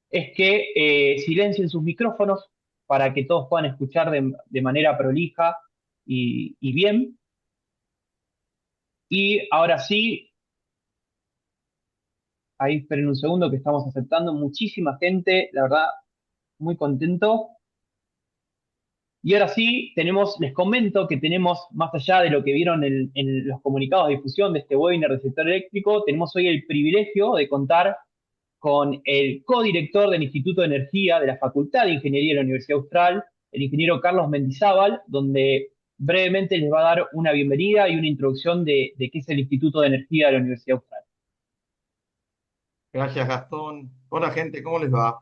es que silencien sus micrófonos para que todos puedan escuchar de manera prolija y bien. Y ahora sí, ahí esperen un segundo que estamos aceptando muchísima gente, la verdad, muy contento. Y ahora sí, les comento que tenemos, más allá de lo que vieron en los comunicados de difusión de este webinar del sector eléctrico, tenemos hoy el privilegio de contar con el codirector del Instituto de Energía de la Facultad de Ingeniería de la Universidad Austral, el ingeniero Carlos Mendizábal, donde brevemente les va a dar una bienvenida y una introducción de qué es el Instituto de Energía de la Universidad Austral. Gracias, Gastón. Hola, gente, ¿cómo les va?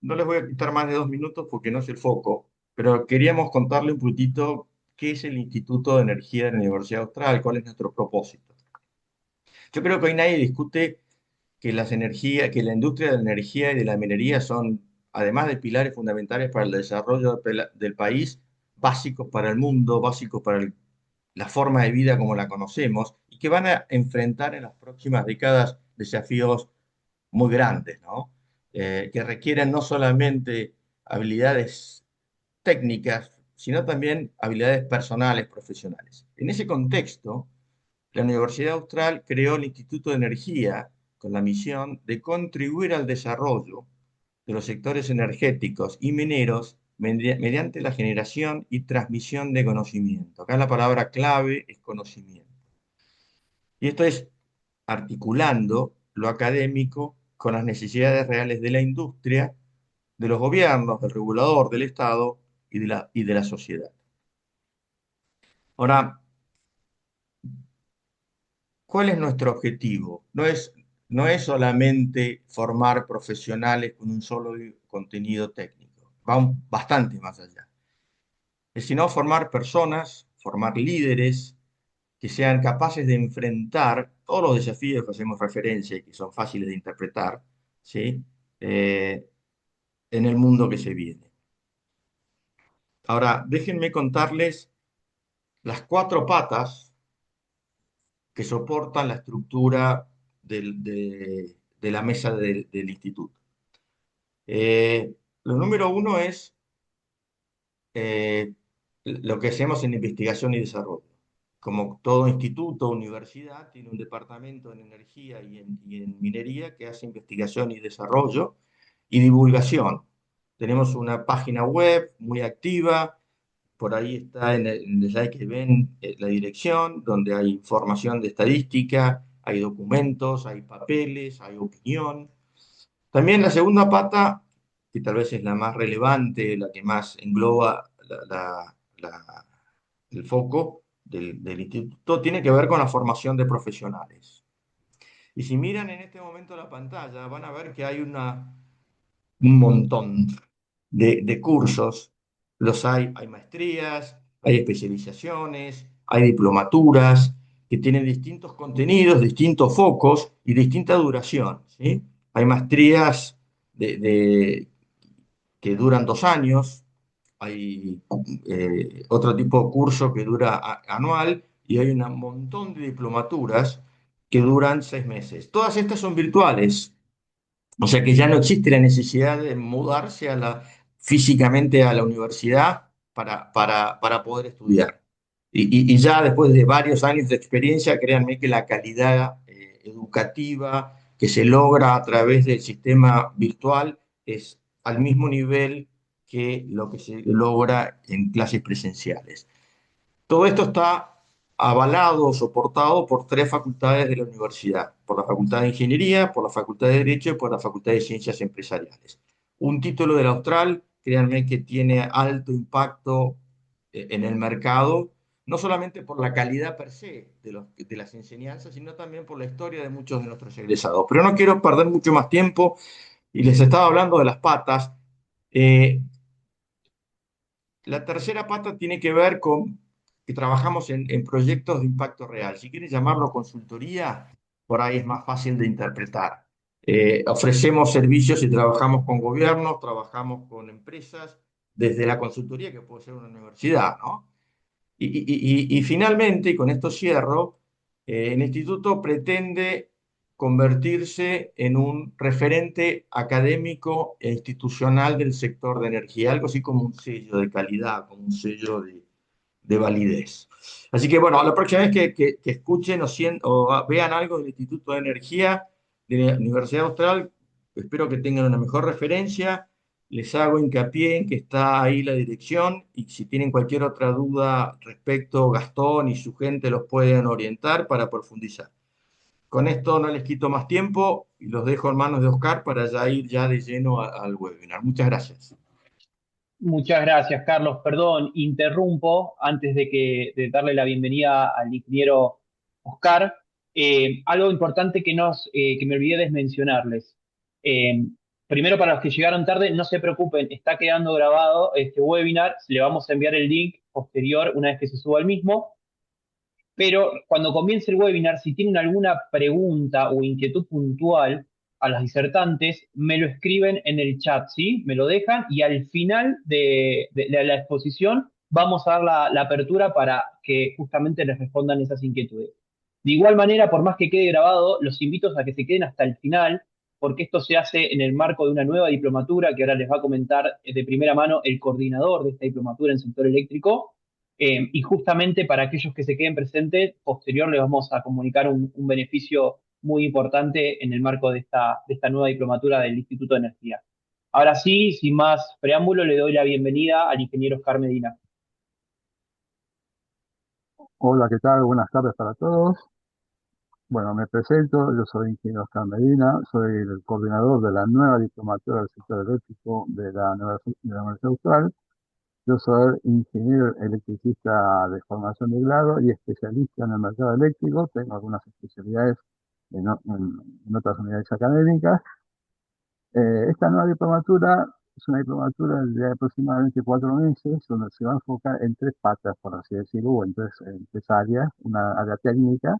No les voy a quitar más de 2 minutos porque no es el foco, pero queríamos contarle un poquitito qué es el Instituto de Energía de la Universidad Austral, cuál es nuestro propósito. Yo creo que hoy nadie discute que la industria de la energía y de la minería son, además de pilares fundamentales para el desarrollo del país, básicos para el mundo, básicos para la forma de vida como la conocemos, y que van a enfrentar en las próximas décadas desafíos muy grandes, ¿no? Que requieren no solamente habilidades técnicas, sino también habilidades personales, profesionales. En ese contexto, la Universidad Austral creó el Instituto de Energía con la misión de contribuir al desarrollo de los sectores energéticos y mineros mediante la generación y transmisión de conocimiento. Acá la palabra clave es conocimiento. Y esto es articulando lo académico con las necesidades reales de la industria, de los gobiernos, del regulador, del Estado y de la sociedad. Ahora, ¿cuál es nuestro objetivo? No es solamente formar profesionales con un solo contenido técnico, bastante más allá. Es sino formar personas, formar líderes que sean capaces de enfrentar todos los desafíos que hacemos referencia y que son fáciles de interpretar, ¿sí? Eh, en el mundo que se viene. Ahora, déjenme contarles las 4 patas que soportan la estructura de la mesa del instituto. Lo número uno es lo que hacemos en investigación y desarrollo. Como todo instituto o universidad, tiene un departamento en energía y en minería que hace investigación y desarrollo y divulgación. Tenemos una página web muy activa. Por ahí está en el slide que ven la dirección, donde hay información de estadística, hay documentos, hay papeles, hay opinión. También la segunda pata, que tal vez es la más relevante, la que más engloba el foco del instituto, tiene que ver con la formación de profesionales. Y si miran en este momento la pantalla, van a ver que hay un montón de cursos. Hay maestrías, hay especializaciones, hay diplomaturas que tienen distintos contenidos, distintos focos y distinta duración, ¿sí? Hay maestrías que duran 2 años, hay otro tipo de curso que dura anual y hay un montón de diplomaturas que duran 6 meses. Todas estas son virtuales, o sea que ya no existe la necesidad de mudarse físicamente a la universidad para poder estudiar. Y ya después de varios años de experiencia, créanme que la calidad educativa que se logra a través del sistema virtual es al mismo nivel que lo que se logra en clases presenciales. Todo esto está avalado, soportado por 3 facultades de la universidad, por la Facultad de Ingeniería, por la Facultad de Derecho y por la Facultad de Ciencias Empresariales. Un título del Austral, créanme que tiene alto impacto en el mercado, no solamente por la calidad per se de las enseñanzas, sino también por la historia de muchos de nuestros egresados. Pero no quiero perder mucho más tiempo y les estaba hablando de las patas. Eh, la tercera pata tiene que ver con que trabajamos en proyectos de impacto real. Si quieres llamarlo consultoría, por ahí es más fácil de interpretar. Ofrecemos servicios y trabajamos con gobiernos, trabajamos con empresas, desde la consultoría, que puede ser una universidad, ¿no? Y finalmente, y con esto cierro, el instituto pretende convertirse en un referente académico e institucional del sector de energía, algo así como un sello de calidad, como un sello de validez. Así que bueno, la próxima vez que escuchen o vean algo del Instituto de Energía de la Universidad Austral, espero que tengan una mejor referencia. Les hago hincapié en que está ahí la dirección y si tienen cualquier otra duda respecto, Gastón y su gente los pueden orientar para profundizar. Con esto no les quito más tiempo y los dejo en manos de Oscar para ya ir ya de lleno al webinar. Muchas gracias. Muchas gracias, Carlos. Perdón, interrumpo antes de darle la bienvenida al ingeniero Oscar. Algo importante que me olvidé de mencionarles. Eh, Primero, para los que llegaron tarde, no se preocupen, está quedando grabado este webinar. Le vamos a enviar el link posterior una vez que se suba el mismo. Pero cuando comience el webinar, si tienen alguna pregunta o inquietud puntual a los disertantes, me lo escriben en el chat, ¿sí? Me lo dejan y al final de la exposición vamos a dar la apertura para que justamente les respondan esas inquietudes. De igual manera, por más que quede grabado, los invito a que se queden hasta el final, porque esto se hace en el marco de una nueva diplomatura que ahora les va a comentar de primera mano el coordinador de esta diplomatura en sector eléctrico, y justamente para aquellos que se queden presentes, posterior les vamos a comunicar un beneficio muy importante en el marco de esta nueva diplomatura del Instituto de Energía. Ahora sí, sin más preámbulo, le doy la bienvenida al ingeniero Oscar Medina. Hola, ¿qué tal? Buenas tardes para todos. Bueno, me presento, yo soy ingeniero Oscar Medina, soy el coordinador de la nueva diplomatura del sector eléctrico de la Universidad Austral. Yo soy ingeniero electricista de formación de grado y especialista en el mercado eléctrico. Tengo algunas especialidades en otras unidades académicas. Esta nueva diplomatura es una diplomatura de aproximadamente 4 meses, donde se va a enfocar en tres patas, por así decirlo, o en tres áreas. Una área técnica.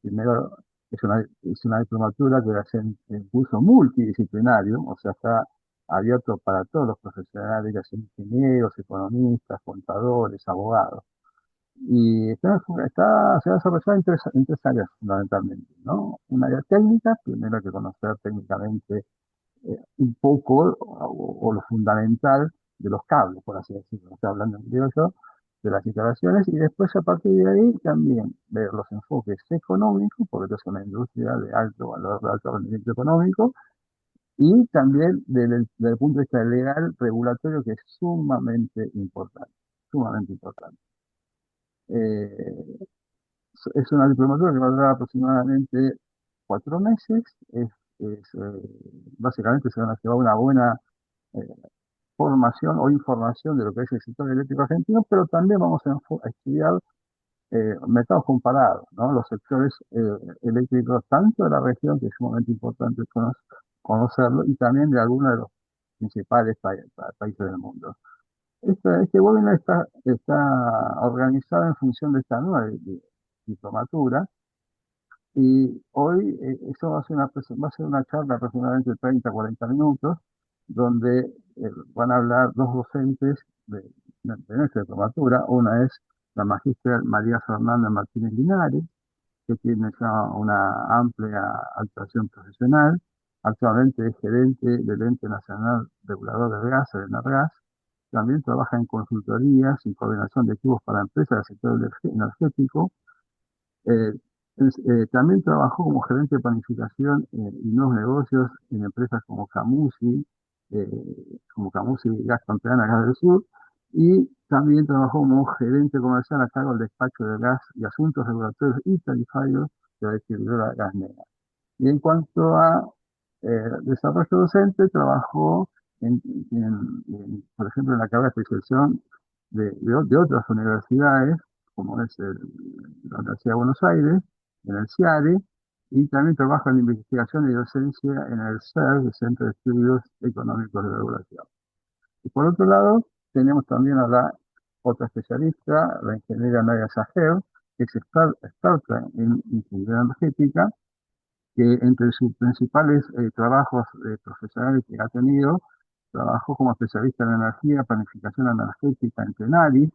Primero, es una diplomatura que va a ser en curso multidisciplinario, o sea, está abierto para todos los profesionales, ya sean ingenieros, economistas, contadores, abogados. Y se va a desarrollar en tres áreas fundamentalmente, ¿no? Una área técnica, primero hay que conocer técnicamente un poco o lo fundamental de los cables, por así decirlo. Estoy hablando en criollo de las instalaciones y después a partir de ahí también ver los enfoques económicos, porque esto es una industria de alto valor, de alto rendimiento económico, y también desde el punto de vista legal, regulatorio, que es sumamente importante, sumamente importante. Eh, es una diplomatura que va a durar aproximadamente 4 meses. Básicamente se van a llevar una buena eh, formación o información de lo que es el sector eléctrico argentino, pero también vamos a estudiar mercados comparados, ¿no? Los sectores eléctricos tanto de la región, que es sumamente importante conocerlo, y también de algunos de los principales países del mundo. Este webinar está organizado en función de esta nueva diplomatura. Y hoy eso va a ser una charla aproximadamente de 30 a 40 minutos, donde van a hablar dos docentes de nuestra diplomatura. Una es la magíster María Fernanda Martínez Linares, que tiene ya una amplia actuación profesional. Actualmente es gerente del Ente Nacional Regulador de Gas, el ENARGAS. También trabaja en consultorías y coordinación de equipos para empresas del sector energético. Eh, También trabajó como gerente de planificación y nuevos negocios en empresas como Camusi Gas Pampeana, Gas del Sur, y también trabajó como gerente comercial a cargo del despacho de gas y asuntos regulatorios y tarifarios de la distribuidora Gasnea. Y en cuanto a desarrollo docente, trabajó, por ejemplo, en la carrera de especialización de otras universidades, como es la Universidad de Buenos Aires, en el CIARE, y también trabaja en investigación y docencia en el CER, el Centro de Estudios Económicos de Regulación. Y por otro lado, tenemos también a la otra especialista, la ingeniera Nadia Sager, que es experta en ingeniería energética, que entre sus principales trabajos profesionales que ha tenido, trabajó como especialista en energía, planificación energética en Tenaris,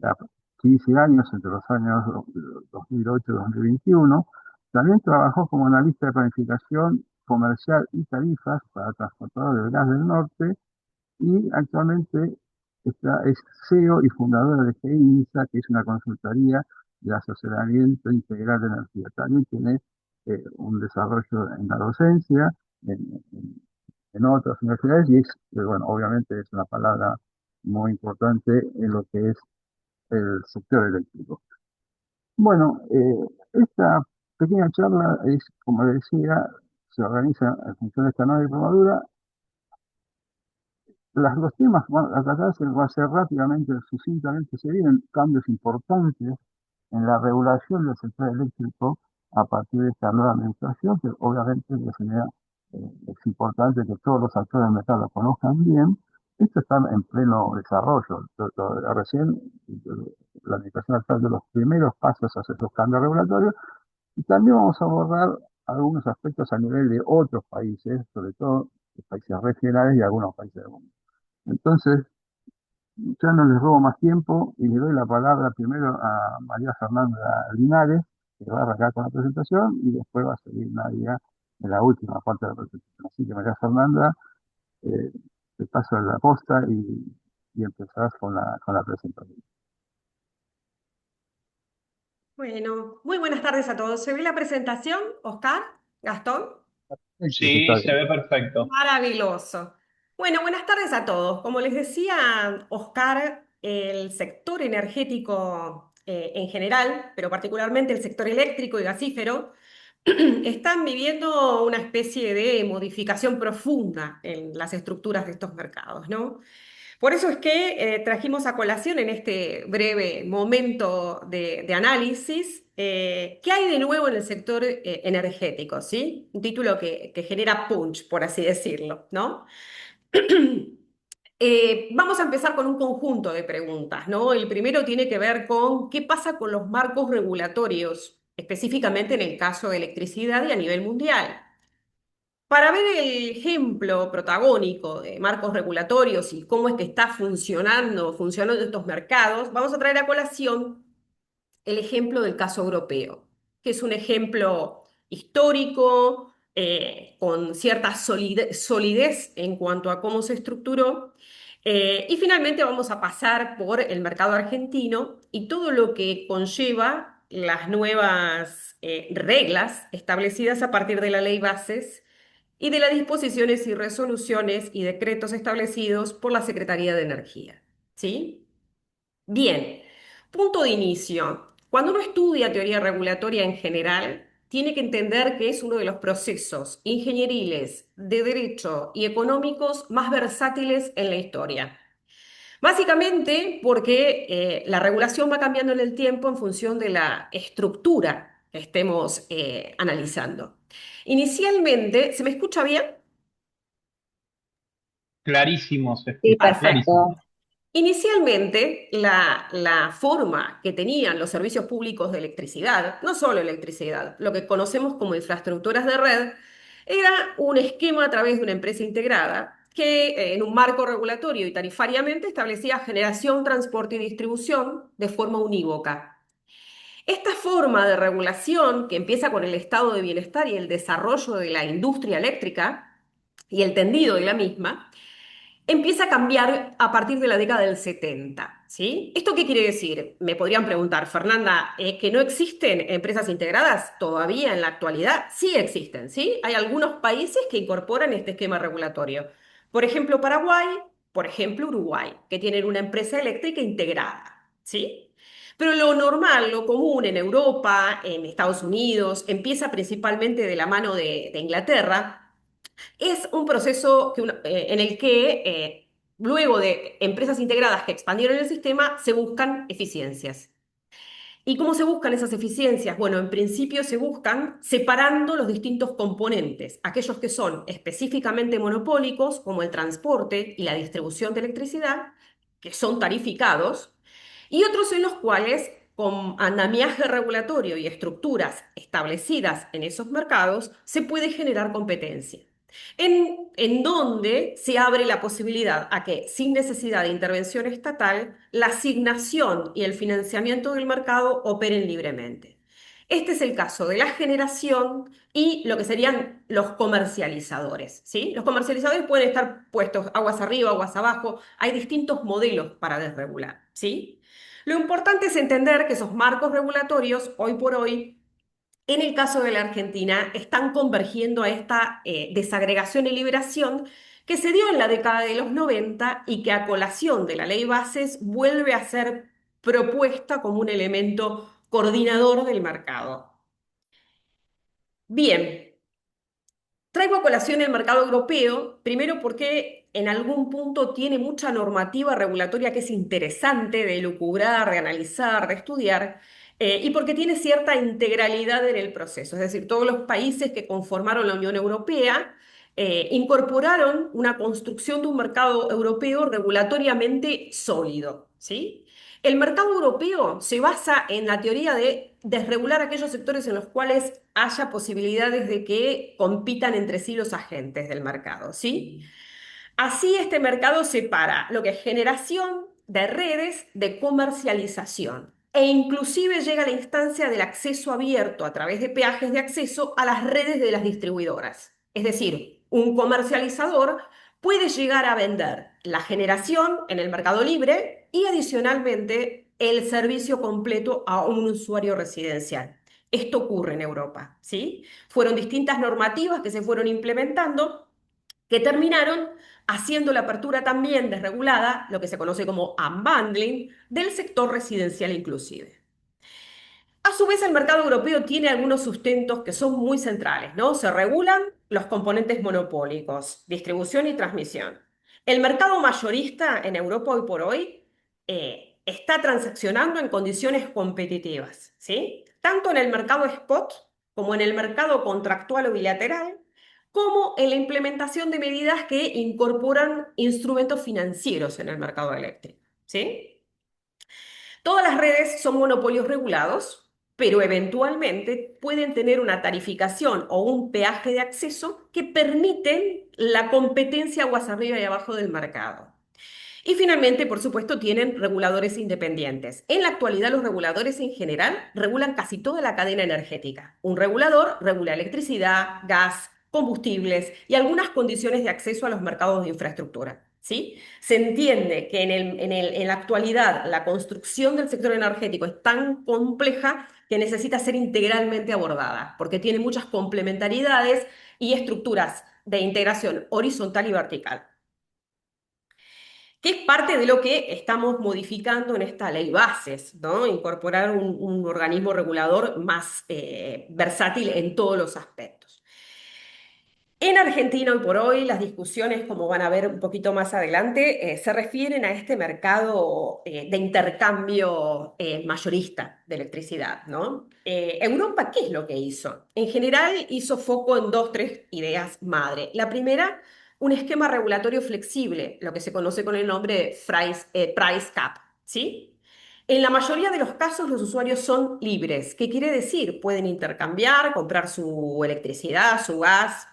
a 15 años, entre los años 2008 y 2021. También trabajó como analista de planificación comercial y tarifas para transportadores de gas del norte y actualmente es CEO y fundadora de GEINSA, que es una consultoría de asesoramiento integral de energía. También tiene un desarrollo en la docencia, en, en- en otras universidades, y bueno, obviamente es una palabra muy importante en lo que es el sector eléctrico. Bueno, esta pequeña charla es, como decía, se organiza en función de esta nueva diplomatura. Los temas a tratarse va a ser rápidamente, sucintamente, se vienen cambios importantes en la regulación del sector eléctrico a partir de esta nueva administración, que obviamente es importante que todos los actores del mercado lo conozcan bien. Esto está en pleno desarrollo. Recién la administración actual de los primeros pasos hacia esos cambios regulatorios, y también vamos a abordar algunos aspectos a nivel de otros países, sobre todo de países regionales y algunos países del mundo. Entonces, ya no les robo más tiempo y le doy la palabra primero a María Fernanda Linares, que va a arrancar con la presentación, y después va a seguir Nadia en la última parte de la presentación. Así que María Fernanda, eh, te paso la posta y empezás con la presentación. Bueno, muy buenas tardes a todos. ¿Se ve la presentación, Oscar? ¿Gastón? Perfecto, sí, Sí, está se bien. ve perfecto. Maravilloso. Bueno, buenas tardes a todos. Como les decía Oscar, el sector energético en general, pero particularmente el sector eléctrico y gasífero, están viviendo una especie de modificación profunda en las estructuras de estos mercados, ¿no? Por eso es que trajimos a colación en este breve momento de análisis qué hay de nuevo en el sector energético, ¿sí? Un título que genera punch, por así decirlo, ¿no? Vamos a empezar con un conjunto de preguntas, ¿no? El primero tiene que ver con qué pasa con los marcos regulatorios, específicamente en el caso de electricidad y a nivel mundial. Para ver el ejemplo protagónico de marcos regulatorios y cómo es que está funcionando estos mercados, vamos a traer a colación el ejemplo del caso europeo, que es un ejemplo histórico, con cierta solidez en cuanto a cómo se estructuró. Y finalmente vamos a pasar por el mercado argentino y todo lo que conlleva las nuevas reglas establecidas a partir de la ley Bases y de las disposiciones y resoluciones y decretos establecidos por la Secretaría de Energía. ¿Sí? Bien, punto de inicio. Cuando uno estudia teoría regulatoria en general, tiene que entender que es uno de los procesos ingenieriles de derecho y económicos más versátiles en la historia. Básicamente porque la regulación va cambiando en el tiempo en función de la estructura que estemos analizando. Inicialmente, ¿se me escucha bien? Clarísimo, se Sí, escucha, clarísimo. perfecto. Inicialmente, la forma que tenían los servicios públicos de electricidad, no solo electricidad, lo que conocemos como infraestructuras de red, era un esquema a través de una empresa integrada que en un marco regulatorio y tarifariamente establecía generación, transporte y distribución de forma unívoca. Esta forma de regulación, que empieza con el estado de bienestar y el desarrollo de la industria eléctrica y el tendido de la misma, empieza a cambiar a partir de la década del 70, ¿sí? ¿Esto qué quiere decir? Me podrían preguntar, Fernanda, ¿que no existen empresas integradas todavía en la actualidad? Sí existen, ¿sí? Hay algunos países que incorporan este esquema regulatorio. Por ejemplo, Paraguay, por ejemplo, Uruguay, que tienen una empresa eléctrica integrada, ¿sí? Pero lo normal, lo común en Europa, en Estados Unidos, empieza principalmente de la mano de Inglaterra, es un proceso en el que, luego de empresas integradas que expandieron el sistema, se buscan eficiencias. ¿Y cómo se buscan esas eficiencias? Bueno, en principio se buscan separando los distintos componentes, aquellos que son específicamente monopólicos, como el transporte y la distribución de electricidad, que son tarificados, y otros en los cuales, con andamiaje regulatorio y estructuras establecidas en esos mercados, se puede generar competencia. En donde se abre la posibilidad a que, sin necesidad de intervención estatal, la asignación y el financiamiento del mercado operen libremente. Este es el caso de la generación y lo que serían los comercializadores, ¿sí? Los comercializadores pueden estar puestos aguas arriba, aguas abajo, hay distintos modelos para desregular, ¿sí? Lo importante es entender que esos marcos regulatorios, hoy por hoy, en el caso de la Argentina, están convergiendo a esta desagregación y liberación que se dio en la década de los 90 y que a colación de la ley Bases vuelve a ser propuesta como un elemento coordinador del mercado. Bien, traigo a colación el mercado europeo, primero porque en algún punto tiene mucha normativa regulatoria que es interesante de lucubrar, de analizar, de estudiar, y porque tiene cierta integralidad en el proceso. Es decir, todos los países que conformaron la Unión Europea incorporaron una construcción de un mercado europeo regulatoriamente sólido, ¿sí? El mercado europeo se basa en la teoría de desregular aquellos sectores en los cuales haya posibilidades de que compitan entre sí los agentes del mercado, ¿sí? Así este mercado separa lo que es generación de redes de comercialización e inclusive llega a la instancia del acceso abierto a través de peajes de acceso a las redes de las distribuidoras. Es decir, un comercializador puede llegar a vender la generación en el mercado libre y adicionalmente el servicio completo a un usuario residencial. Esto ocurre en Europa, ¿sí? Fueron distintas normativas que se fueron implementando que terminaron haciendo la apertura también desregulada, lo que se conoce como unbundling, del sector residencial inclusive. A su vez, el mercado europeo tiene algunos sustentos que son muy centrales, ¿no? Se regulan los componentes monopólicos, distribución y transmisión. El mercado mayorista en Europa hoy por hoy está transaccionando en condiciones competitivas, ¿sí? Tanto en el mercado spot como en el mercado contractual o bilateral, como en la implementación de medidas que incorporan instrumentos financieros en el mercado eléctrico, ¿sí? Todas las redes son monopolios regulados, pero eventualmente pueden tener una tarificación o un peaje de acceso que permiten la competencia aguas arriba y abajo del mercado. Y finalmente, por supuesto, tienen reguladores independientes. En la actualidad, los reguladores en general regulan casi toda la cadena energética. Un regulador regula electricidad, gas, combustibles y algunas condiciones de acceso a los mercados de infraestructura. ¿Sí? Se entiende que en la actualidad la construcción del sector energético es tan compleja que necesita ser integralmente abordada, porque tiene muchas complementariedades y estructuras de integración horizontal y vertical, que es parte de lo que estamos modificando en esta ley bases, ¿no? Incorporar un organismo regulador más versátil en todos los aspectos. En Argentina hoy por hoy las discusiones, como van a ver un poquito más adelante, se refieren a este mercado de intercambio mayorista de electricidad, ¿no? Europa, ¿qué es lo que hizo? En general hizo foco en dos, tres ideas madre. La primera, un esquema regulatorio flexible, lo que se conoce con el nombre de price cap, ¿sí? En la mayoría de los casos los usuarios son libres. ¿Qué quiere decir? Pueden intercambiar, comprar su electricidad, su gas,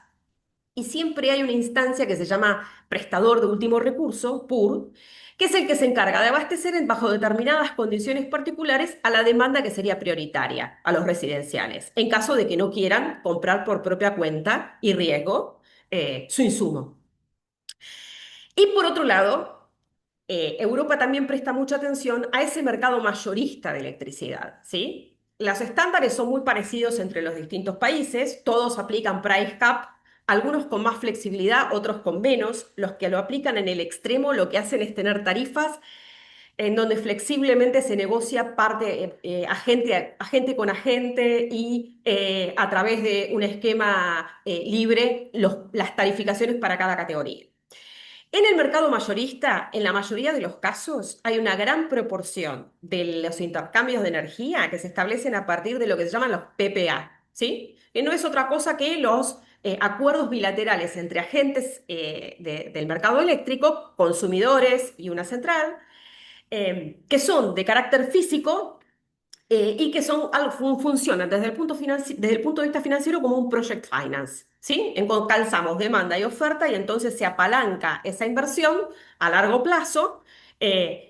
y siempre hay una instancia que se llama prestador de último recurso, PUR, que es el que se encarga de abastecer bajo determinadas condiciones particulares a la demanda que sería prioritaria, a los residenciales, en caso de que no quieran comprar por propia cuenta y riesgo su insumo. Y por otro lado, Europa también presta mucha atención a ese mercado mayorista de electricidad, ¿sí? Los estándares son muy parecidos entre los distintos países, todos aplican price cap, algunos con más flexibilidad, otros con menos. Los que lo aplican en el extremo lo que hacen es tener tarifas en donde flexiblemente se negocia agente con agente y a través de un esquema libre las tarificaciones para cada categoría. En el mercado mayorista, en la mayoría de los casos, hay una gran proporción de los intercambios de energía que se establecen a partir de lo que se llaman los PPA, ¿sí? Que no es otra cosa que los acuerdos bilaterales entre agentes del mercado eléctrico, consumidores y una central, que son de carácter físico y que funcionan desde el punto de vista financiero como un project finance, ¿sí? Calzamos demanda y oferta y entonces se apalanca esa inversión a largo plazo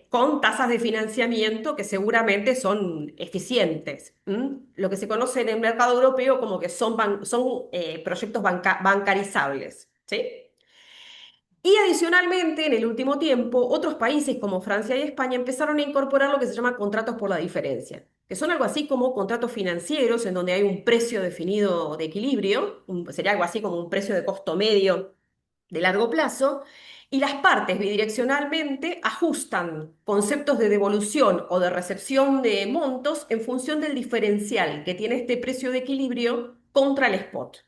con tasas de financiamiento que seguramente son eficientes. Lo que se conoce en el mercado europeo como que son proyectos bancarizables. ¿Sí? Y adicionalmente, en el último tiempo, otros países como Francia y España empezaron a incorporar lo que se llama contratos por la diferencia, que son algo así como contratos financieros en donde hay un precio definido de equilibrio, sería algo así como un precio de costo medio de largo plazo, y las partes bidireccionalmente ajustan conceptos de devolución o de recepción de montos en función del diferencial que tiene este precio de equilibrio contra el spot.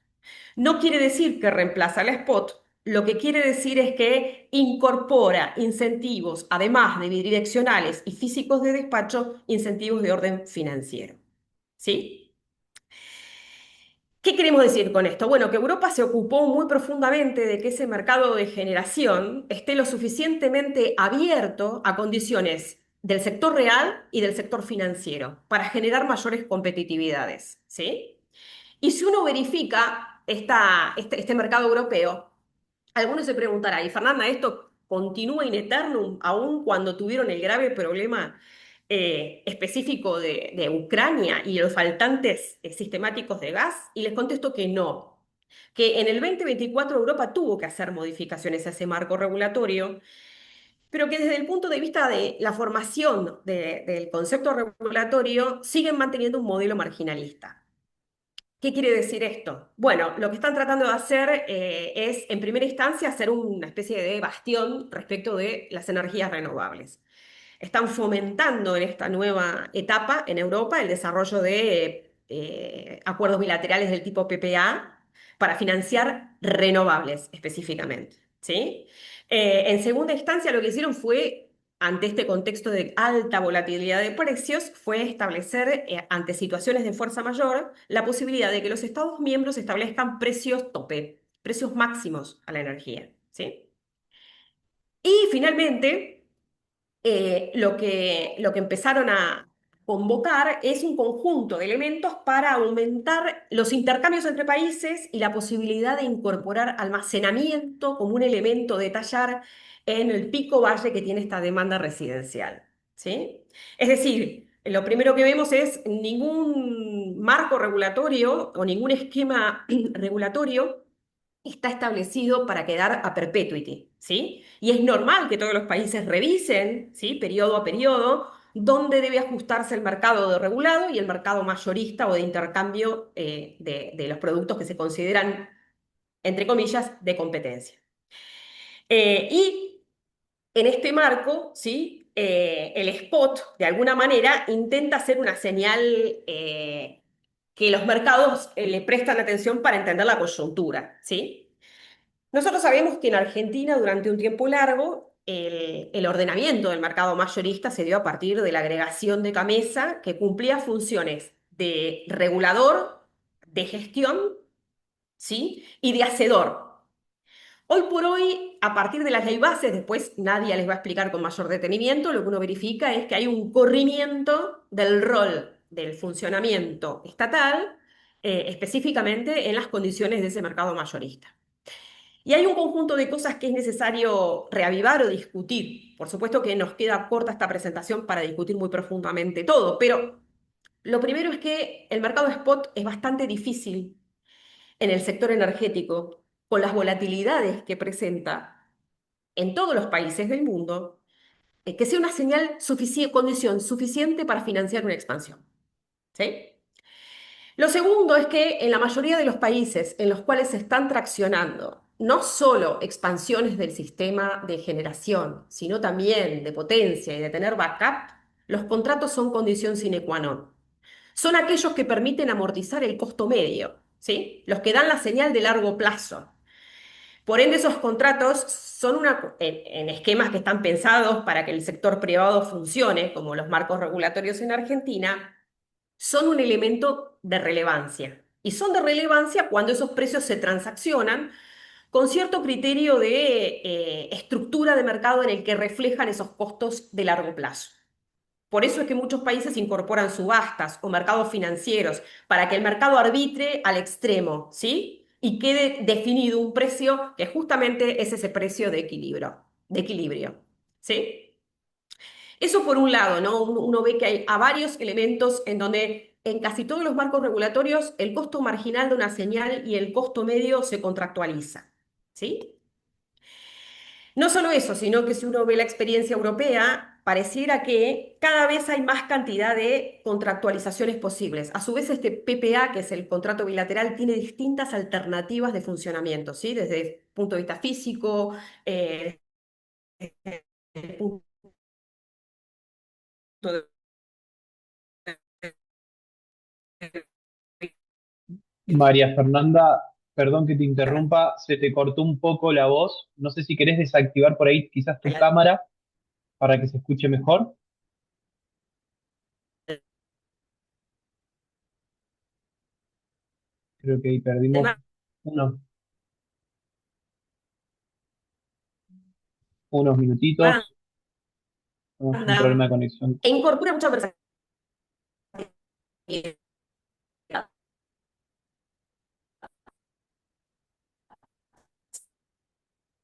No quiere decir que reemplaza el spot, lo que quiere decir es que incorpora incentivos, además de bidireccionales y físicos de despacho, incentivos de orden financiero. ¿Sí? ¿Qué queremos decir con esto? Bueno, que Europa se ocupó muy profundamente de que ese mercado de generación esté lo suficientemente abierto a condiciones del sector real y del sector financiero para generar mayores competitividades. ¿Sí? Y si uno verifica este mercado europeo, algunos se preguntará, y Fernanda, ¿esto continúa in eternum aun cuando tuvieron el grave problema específico de Ucrania y los faltantes sistemáticos de gas? Y les contesto que no, que en el 2024 Europa tuvo que hacer modificaciones a ese marco regulatorio, pero que desde el punto de vista de la formación del concepto regulatorio siguen manteniendo un modelo marginalista. ¿Qué quiere decir esto? Bueno, lo que están tratando de hacer es, en primera instancia, hacer una especie de bastión respecto de las energías renovables. Están fomentando en esta nueva etapa en Europa el desarrollo de acuerdos bilaterales del tipo PPA para financiar renovables específicamente. ¿Sí? En segunda instancia, lo que hicieron fue, ante este contexto de alta volatilidad de precios, fue establecer, ante situaciones de fuerza mayor, la posibilidad de que los Estados miembros establezcan precios tope, precios máximos a la energía. ¿Sí? Y finalmente, lo que empezaron a convocar es un conjunto de elementos para aumentar los intercambios entre países y la posibilidad de incorporar almacenamiento como un elemento de tallar en el pico valle que tiene esta demanda residencial. ¿Sí? Es decir, lo primero que vemos es ningún marco regulatorio o ningún esquema regulatorio está establecido para quedar a perpetuity, ¿sí? Y es normal que todos los países revisen, ¿sí? Periodo a periodo, dónde debe ajustarse el mercado de regulado y el mercado mayorista o de intercambio de los productos que se consideran, entre comillas, de competencia. Y en este marco, ¿sí? El spot, de alguna manera, intenta hacer una señal que los mercados le prestan atención para entender la coyuntura, ¿sí? Nosotros sabemos que en Argentina durante un tiempo largo el ordenamiento del mercado mayorista se dio a partir de la agregación de Camesa que cumplía funciones de regulador, de gestión, ¿sí? Y de hacedor. Hoy por hoy, a partir de las ley bases, después nadie les va a explicar con mayor detenimiento, lo que uno verifica es que hay un corrimiento del rol del funcionamiento estatal, específicamente en las condiciones de ese mercado mayorista. Y hay un conjunto de cosas que es necesario reavivar o discutir. Por supuesto que nos queda corta esta presentación para discutir muy profundamente todo, pero lo primero es que el mercado spot es bastante difícil en el sector energético, con las volatilidades que presenta en todos los países del mundo, que sea una condición suficiente para financiar una expansión. ¿Sí? Lo segundo es que en la mayoría de los países en los cuales se están traccionando no solo expansiones del sistema de generación, sino también de potencia y de tener backup, los contratos son condición sine qua non. Son aquellos que permiten amortizar el costo medio, ¿sí? Los que dan la señal de largo plazo. Por ende, esos contratos son en esquemas que están pensados para que el sector privado funcione, como los marcos regulatorios en Argentina, son un elemento de relevancia. Y son de relevancia cuando esos precios se transaccionan con cierto criterio de estructura de mercado en el que reflejan esos costos de largo plazo. Por eso es que muchos países incorporan subastas o mercados financieros para que el mercado arbitre al extremo, ¿sí? Y quede definido un precio que justamente es ese precio de equilibrio, ¿sí? Eso por un lado, ¿no? Uno ve que hay a varios elementos en donde en casi todos los marcos regulatorios el costo marginal de una señal y el costo medio se contractualiza, ¿sí? No solo eso, sino que si uno ve la experiencia europea, pareciera que cada vez hay más cantidad de contractualizaciones posibles. A su vez, este PPA, que es el contrato bilateral, tiene distintas alternativas de funcionamiento, ¿sí? Desde el punto de vista físico, desde el punto de María Fernanda, perdón que te interrumpa, se te cortó un poco la voz. No sé si querés desactivar por ahí quizás tu cámara para que se escuche mejor. Creo que ahí perdimos unos, unos minutitos. Tenemos un problema de demanda conexión. e incorpora mucha versatilidad.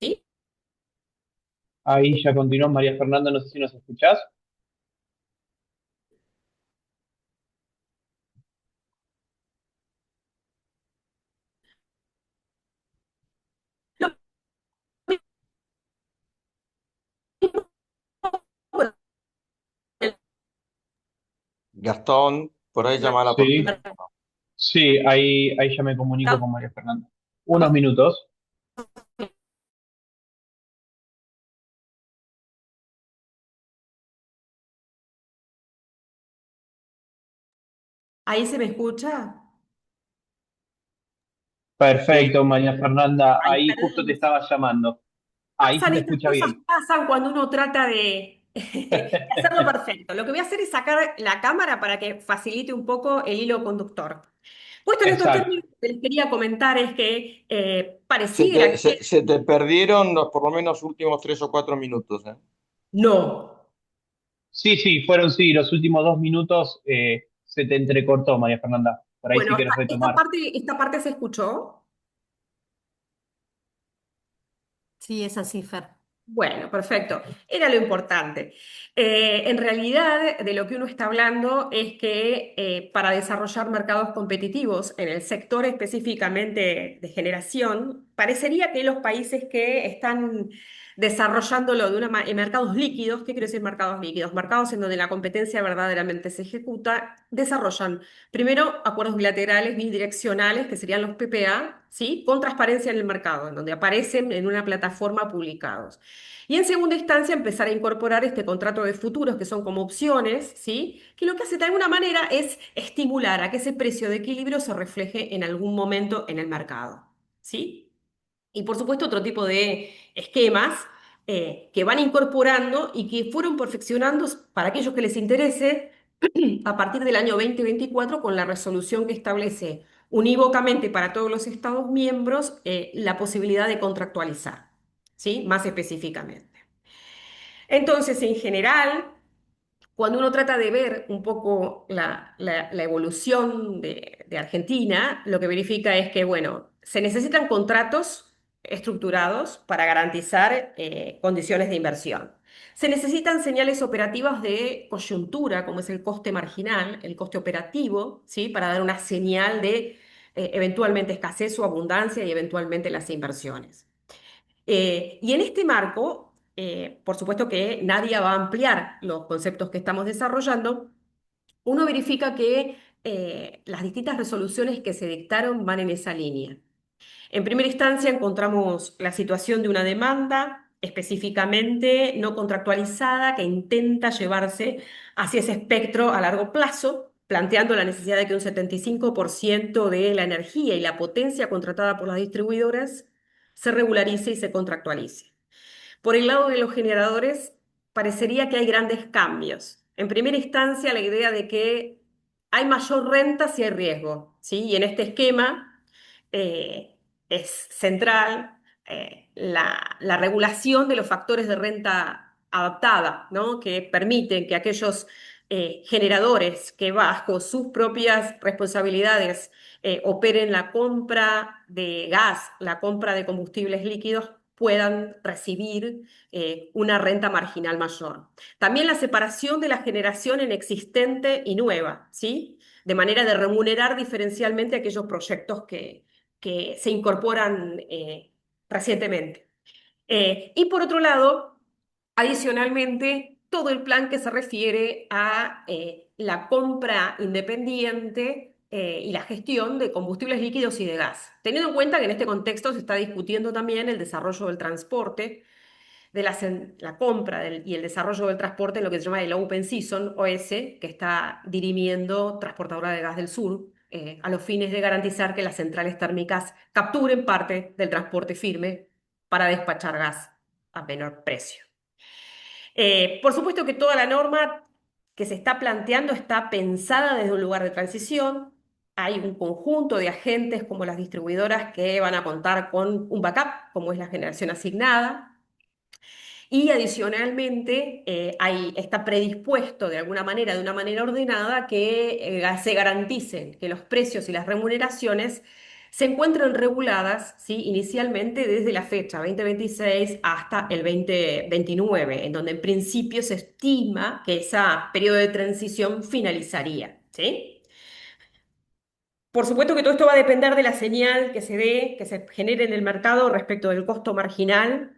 ¿Sí? Ahí ya continuó María Fernanda, no sé si nos escuchás. Lo mismo con el Gastón, por ahí llamala por Sí, teléfono. sí, ahí ya me comunico con mercado. María Fernanda. Unos minutos. ¿Ahí se me escucha? Sí, Perfecto, María Fernanda. Ay, Ahí justo te perdón. estaba llamando. Ahí se Pasan, te estas escucha cosas bien. pasan cuando uno trata de hacerlo perfecto. Lo que voy a hacer es sacar la cámara para que facilite un poco el hilo conductor. Puesto en estos Exacto. términos, lo que les quería comentar es que pareciera que se te perdieron los por lo menos últimos 3 o 4 minutos, ¿eh? no. Sí, sí, fueron sí, los últimos 2 minutos se te entrecortó, María Fernanda. Por ahí si Bueno, quieres retomar. esta parte se escuchó. Sí, es así, Fer. Bueno, perfecto. Era lo importante. En realidad, de lo que uno está hablando es que para desarrollar mercados competitivos en el sector específicamente de generación, parecería que los países que están desarrollándolo en mercados líquidos, ¿qué quiero decir mercados líquidos? Mercados en donde la competencia verdaderamente se ejecuta, desarrollan primero acuerdos bilaterales bidireccionales, que serían los PPA, ¿sí? Con transparencia en el mercado, en donde aparecen en una plataforma publicados. Y en segunda instancia, empezar a incorporar este contrato de futuros, que son como opciones, ¿sí? Que lo que hace de alguna manera es estimular a que ese precio de equilibrio se refleje en algún momento en el mercado, ¿sí? Y por supuesto, otro tipo de esquemas que van incorporando y que fueron perfeccionando para aquellos que les interese a partir del año 2024 con la resolución que establece unívocamente para todos los Estados miembros la posibilidad de contractualizar, ¿sí? Más específicamente. Entonces, en general, cuando uno trata de ver un poco la evolución de Argentina, lo que verifica es que, bueno, se necesitan contratos estructurados para garantizar condiciones de inversión. Se necesitan señales operativas de coyuntura, como es el coste marginal, el coste operativo, ¿sí? Para dar una señal de eventualmente escasez o abundancia y eventualmente las inversiones. Y en este marco, por supuesto que nadie va a ampliar los conceptos que estamos desarrollando, uno verifica que las distintas resoluciones que se dictaron van en esa línea. En primera instancia encontramos la situación de una demanda específicamente no contractualizada que intenta llevarse hacia ese espectro a largo plazo, planteando la necesidad de que un 75% de la energía y la potencia contratada por las distribuidoras se regularice y se contractualice. Por el lado de los generadores, parecería que hay grandes cambios. En primera instancia, la idea de que hay mayor renta si hay riesgo, ¿sí? Y en este esquema eh, es central la regulación de los factores de renta adaptada, ¿no? Que permiten que aquellos generadores que bajo sus propias responsabilidades operen la compra de gas, la compra de combustibles líquidos, puedan recibir una renta marginal mayor. También la separación de la generación en existente y nueva, ¿sí? De manera de remunerar diferencialmente aquellos proyectos que se incorporan recientemente. Y por otro lado, adicionalmente, todo el plan que se refiere a la compra independiente y la gestión de combustibles líquidos y de gas. Teniendo en cuenta que en este contexto se está discutiendo también el desarrollo del transporte, la compra y el desarrollo del transporte en lo que se llama el Open Season, OS, que está dirimiendo Transportadora de Gas del Sur, a los fines de garantizar que las centrales térmicas capturen parte del transporte firme para despachar gas a menor precio. Por supuesto que toda la norma que se está planteando está pensada desde un lugar de transición. Hay un conjunto de agentes como las distribuidoras que van a contar con un backup, como es la generación asignada. Y adicionalmente, está predispuesto de alguna manera, de una manera ordenada, que se garanticen que los precios y las remuneraciones se encuentren reguladas, ¿sí? Inicialmente desde la fecha 2026 hasta el 2029, en donde en principio se estima que ese periodo de transición finalizaría, ¿sí? Por supuesto que todo esto va a depender de la señal que se dé, que se genere en el mercado respecto del costo marginal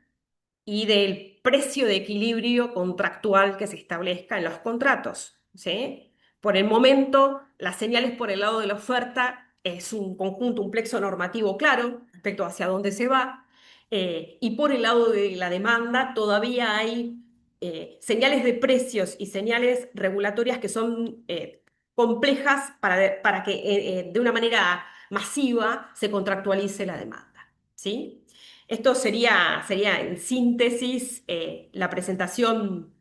y del precio de equilibrio contractual que se establezca en los contratos, ¿sí? Por el momento, las señales por el lado de la oferta es un conjunto, un plexo normativo claro respecto hacia dónde se va, y por el lado de la demanda todavía hay señales de precios y señales regulatorias que son complejas para que de una manera masiva se contractualice la demanda, ¿sí? Esto sería en síntesis la presentación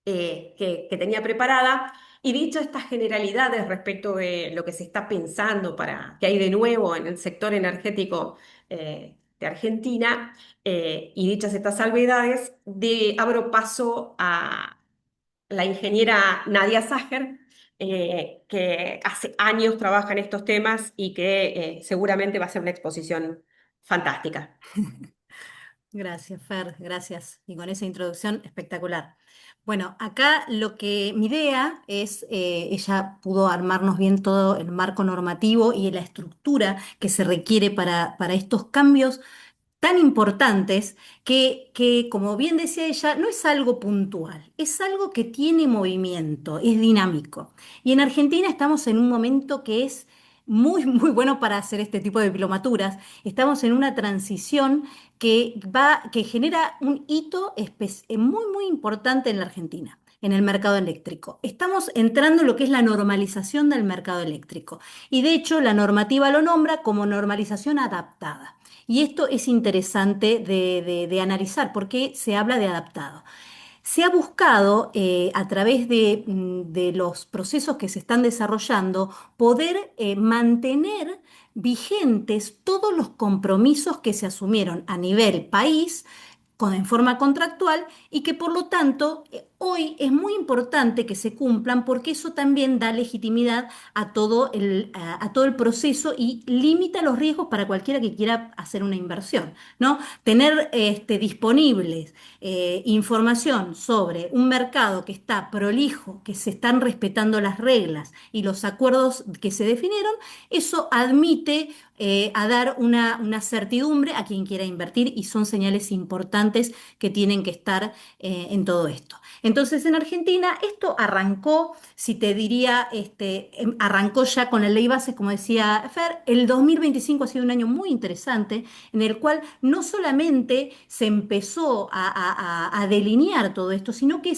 que tenía preparada. Y dicho estas generalidades respecto de lo que se está pensando para que hay de nuevo en el sector energético de Argentina, y dichas estas salvedades, abro paso a la ingeniera Nadia Sager, que hace años trabaja en estos temas y que seguramente va a ser una exposición fantástica. Gracias, Fer, gracias. Y con esa introducción espectacular. Bueno, acá mi idea es, ella pudo armarnos bien todo el marco normativo y la estructura que se requiere para estos cambios tan importantes como bien decía ella, no es algo puntual, es algo que tiene movimiento, es dinámico. Y en Argentina estamos en un momento que es muy, muy bueno para hacer este tipo de diplomaturas. Estamos en una transición que genera un hito muy, muy importante en la Argentina, en el mercado eléctrico. Estamos entrando en lo que es la normalización del mercado eléctrico. Y de hecho, la normativa lo nombra como normalización adaptada. Y esto es interesante de analizar porque se habla de adaptado. Se ha buscado, a través de los procesos que se están desarrollando, poder mantener vigentes todos los compromisos que se asumieron a nivel país en forma contractual y que por lo tanto hoy es muy importante que se cumplan porque eso también da legitimidad a todo el proceso y limita los riesgos para cualquiera que quiera hacer una inversión, ¿no? Tener disponibles información sobre un mercado que está prolijo, que se están respetando las reglas y los acuerdos que se definieron, eso admite a dar una certidumbre a quien quiera invertir y son señales importantes que tienen que estar en todo esto. Entonces, en Argentina esto arrancó, si te diría, arrancó ya con la ley base, como decía Fer. El 2025 ha sido un año muy interesante en el cual no solamente se empezó a delinear todo esto, sino que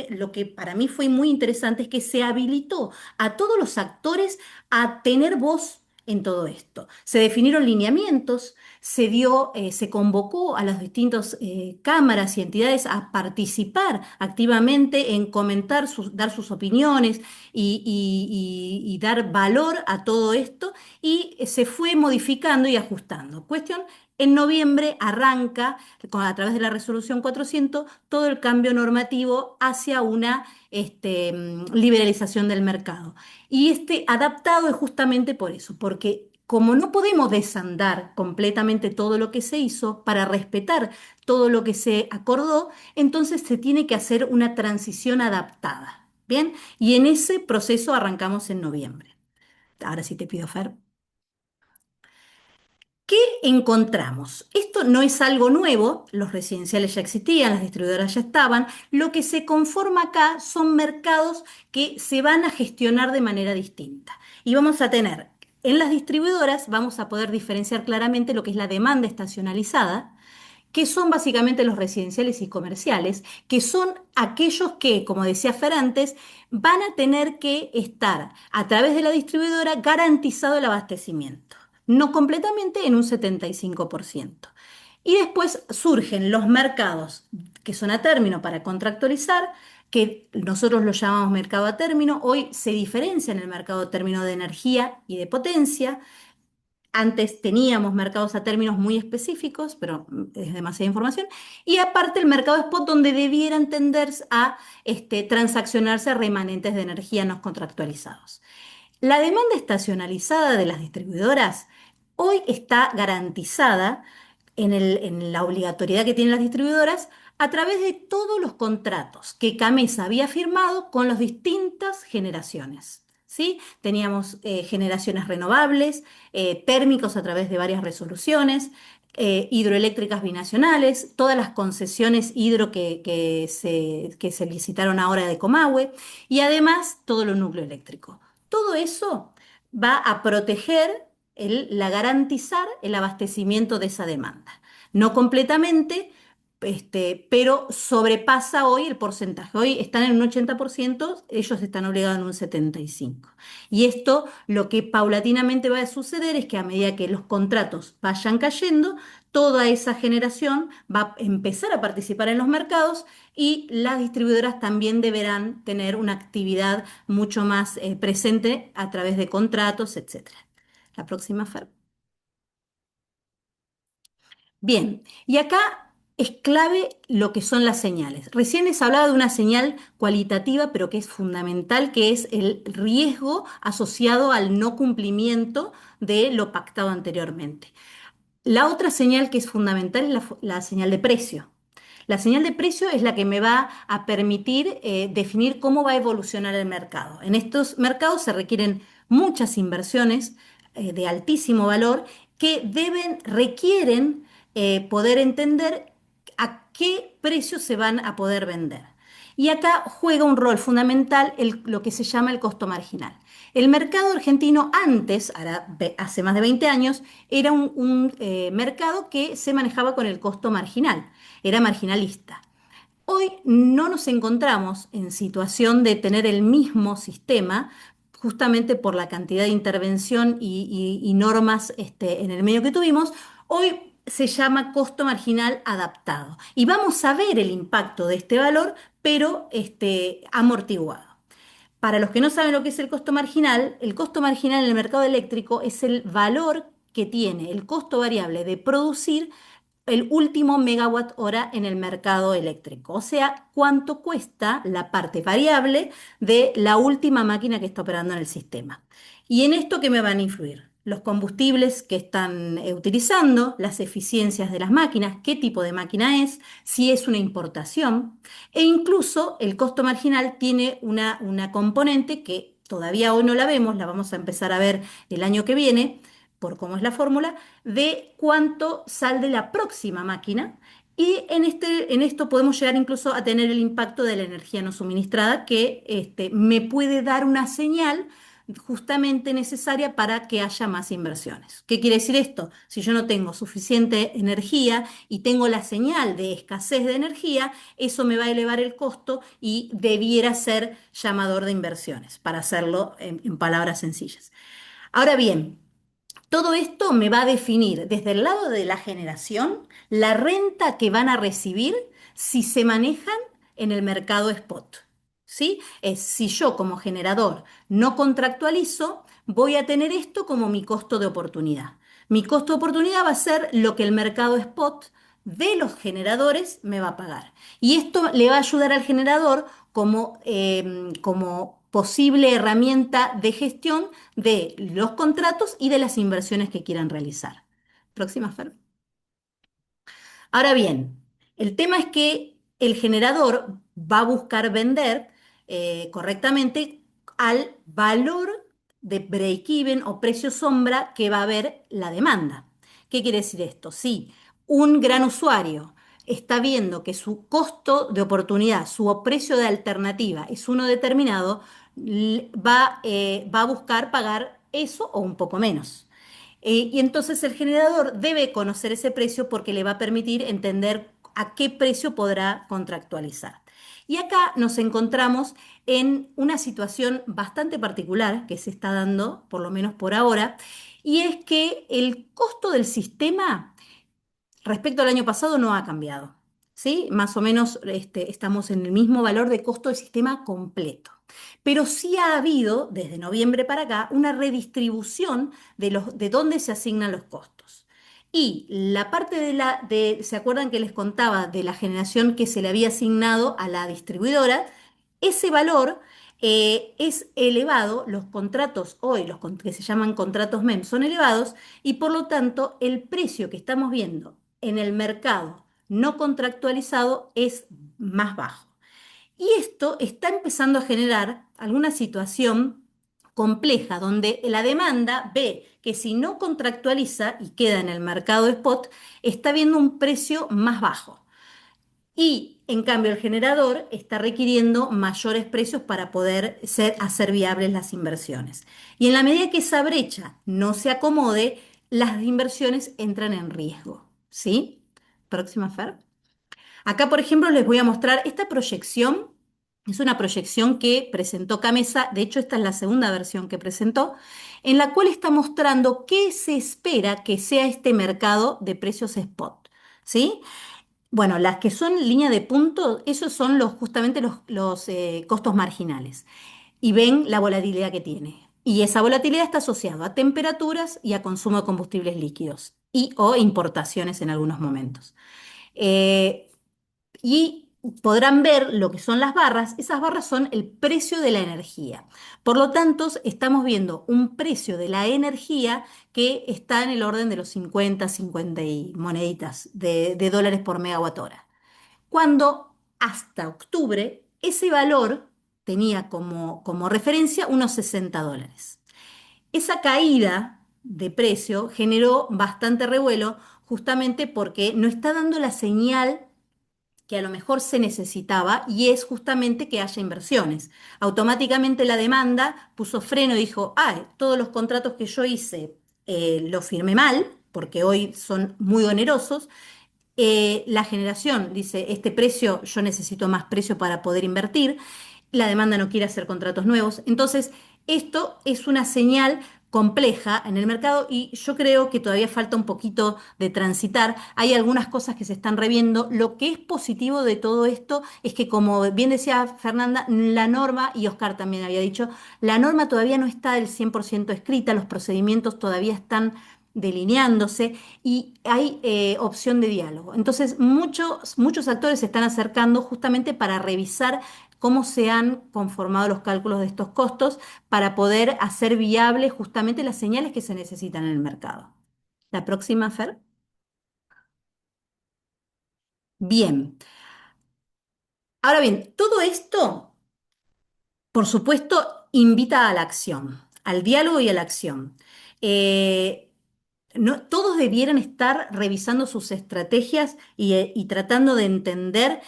lo que para mí fue muy interesante es que se habilitó a todos los actores a tener voz en todo esto. Se definieron lineamientos, se convocó a las distintas cámaras y entidades a participar activamente en comentar, dar sus opiniones y dar valor a todo esto y se fue modificando y ajustando. Cuestión, en noviembre arranca, a través de la resolución 400, todo el cambio normativo hacia una liberalización del mercado. Y este adaptado es justamente por eso, porque como no podemos desandar completamente todo lo que se hizo para respetar todo lo que se acordó, entonces se tiene que hacer una transición adaptada. ¿Bien? Y en ese proceso arrancamos en noviembre. Ahora sí te pido, Fer. ¿Qué encontramos? Esto no es algo nuevo, los residenciales ya existían, las distribuidoras ya estaban, lo que se conforma acá son mercados que se van a gestionar de manera distinta. Y vamos a tener, en las distribuidoras vamos a poder diferenciar claramente lo que es la demanda estacionalizada, que son básicamente los residenciales y comerciales, que son aquellos que, como decía Fer antes, van a tener que estar a través de la distribuidora garantizado el abastecimiento, no completamente en un 75%. Y después surgen los mercados que son a término para contractualizar, que nosotros lo llamamos mercado a término. Hoy se diferencia en el mercado a término de energía y de potencia. Antes teníamos mercados a términos muy específicos, pero es demasiada información. Y aparte el mercado spot donde debieran tender a transaccionarse remanentes de energía no contractualizados. La demanda estacionalizada de las distribuidoras hoy está garantizada en la obligatoriedad que tienen las distribuidoras a través de todos los contratos que Camesa había firmado con las distintas generaciones. ¿Sí? Teníamos generaciones renovables, térmicos a través de varias resoluciones, hidroeléctricas binacionales, todas las concesiones hidro que se licitaron ahora de Comahue y además todo lo núcleo eléctrico. Todo eso va a proteger garantizar el abastecimiento de esa demanda. No completamente, pero sobrepasa hoy el porcentaje. Hoy están en un 80%, ellos están obligados en un 75%. Y esto lo que paulatinamente va a suceder es que a medida que los contratos vayan cayendo, toda esa generación va a empezar a participar en los mercados y las distribuidoras también deberán tener una actividad mucho más presente a través de contratos, etcétera. La próxima, Fer. Bien, y acá es clave lo que son las señales. Recién les hablaba de una señal cualitativa, pero que es fundamental, que es el riesgo asociado al no cumplimiento de lo pactado anteriormente. La otra señal que es fundamental es la señal de precio. La señal de precio es la que me va a permitir definir cómo va a evolucionar el mercado. En estos mercados se requieren muchas inversiones de altísimo valor que requieren poder entender a qué precio se van a poder vender. Y acá juega un rol fundamental lo que se llama el costo marginal. El mercado argentino antes, hace más de 20 años, era un mercado que se manejaba con el costo marginal, era marginalista. Hoy no nos encontramos en situación de tener el mismo sistema, justamente por la cantidad de intervención y normas en el medio que tuvimos. Hoy se llama costo marginal adaptado. Y vamos a ver el impacto de este valor, pero amortiguado. Para los que no saben lo que es el costo marginal en el mercado eléctrico es el valor que tiene el costo variable de producir el último megawatt hora en el mercado eléctrico. O sea, cuánto cuesta la parte variable de la última máquina que está operando en el sistema. ¿Y en esto qué me van a influir? Los combustibles que están utilizando, las eficiencias de las máquinas, qué tipo de máquina es, si es una importación, e incluso el costo marginal tiene una componente que todavía hoy no la vemos, la vamos a empezar a ver el año que viene, por cómo es la fórmula, de cuánto sale la próxima máquina. Y en esto podemos llegar incluso a tener el impacto de la energía no suministrada, que me puede dar una señal justamente necesaria para que haya más inversiones. ¿Qué quiere decir esto? Si yo no tengo suficiente energía y tengo la señal de escasez de energía, eso me va a elevar el costo y debiera ser llamador de inversiones, para hacerlo en palabras sencillas. Ahora bien, todo esto me va a definir desde el lado de la generación la renta que van a recibir si se manejan en el mercado spot. ¿Sí? Es si yo como generador no contractualizo, voy a tener esto como mi costo de oportunidad. Mi costo de oportunidad va a ser lo que el mercado spot de los generadores me va a pagar. Y esto le va a ayudar al generador como posible herramienta de gestión de los contratos y de las inversiones que quieran realizar. Próxima, Fer. Ahora bien, el tema es que el generador va a buscar vender correctamente al valor de break-even o precio sombra que va a haber la demanda. ¿Qué quiere decir esto? Si un gran usuario está viendo que su costo de oportunidad, su precio de alternativa es uno determinado, va a buscar pagar eso o un poco menos. Y entonces el generador debe conocer ese precio porque le va a permitir entender a qué precio podrá contractualizar. Y acá nos encontramos en una situación bastante particular que se está dando, por lo menos por ahora, y es que el costo del sistema respecto al año pasado no ha cambiado, ¿sí? Más o menos estamos en el mismo valor de costo del sistema completo. Pero sí ha habido, desde noviembre para acá, una redistribución de dónde se asignan los costos. Y la parte ¿se acuerdan que les contaba de la generación que se le había asignado a la distribuidora? Ese valor es elevado, los contratos hoy, que se llaman contratos MEM, son elevados y por lo tanto el precio que estamos viendo en el mercado no contractualizado es más bajo. Y esto está empezando a generar alguna situación compleja donde la demanda ve que si no contractualiza y queda en el mercado spot, está viendo un precio más bajo. Y en cambio el generador está requiriendo mayores precios para poder hacer viables las inversiones. Y en la medida que esa brecha no se acomode, las inversiones entran en riesgo. ¿Sí? Próxima, Fer. Acá, por ejemplo, les voy a mostrar esta proyección. Es una proyección que presentó Camesa, de hecho esta es la segunda versión que presentó, en la cual está mostrando qué se espera que sea este mercado de precios spot. ¿Sí? Bueno, las que son línea de punto, esos son justamente los costos marginales. Y ven la volatilidad que tiene. Y esa volatilidad está asociada a temperaturas y a consumo de combustibles líquidos y o importaciones en algunos momentos. Eh, y podrán ver lo que son las barras. Esas barras son el precio de la energía. Por lo tanto, estamos viendo un precio de la energía que está en el orden de los 50 y moneditas de dólares por megawatt hora. Cuando hasta octubre ese valor tenía como referencia unos $60. Esa caída de precio generó bastante revuelo justamente porque no está dando la señal que a lo mejor se necesitaba y es justamente que haya inversiones. Automáticamente la demanda puso freno y dijo, ah, todos los contratos que yo hice los firmé mal, porque hoy son muy onerosos. La generación dice, este precio, yo necesito más precio para poder invertir. La demanda no quiere hacer contratos nuevos. Entonces, esto es una señal compleja en el mercado y yo creo que todavía falta un poquito de transitar. Hay algunas cosas que se están reviendo. Lo que es positivo de todo esto es que, como bien decía Fernanda, la norma, y Oscar también había dicho, la norma todavía no está del 100% escrita, los procedimientos todavía están delineándose y hay opción de diálogo. Entonces, muchos actores se están acercando justamente para revisar cómo se han conformado los cálculos de estos costos para poder hacer viables justamente las señales que se necesitan en el mercado. La próxima, Fer. Bien. Ahora bien, todo esto, por supuesto, invita a la acción, al diálogo y a la acción. Eh, todos debieran estar revisando sus estrategias y tratando de entender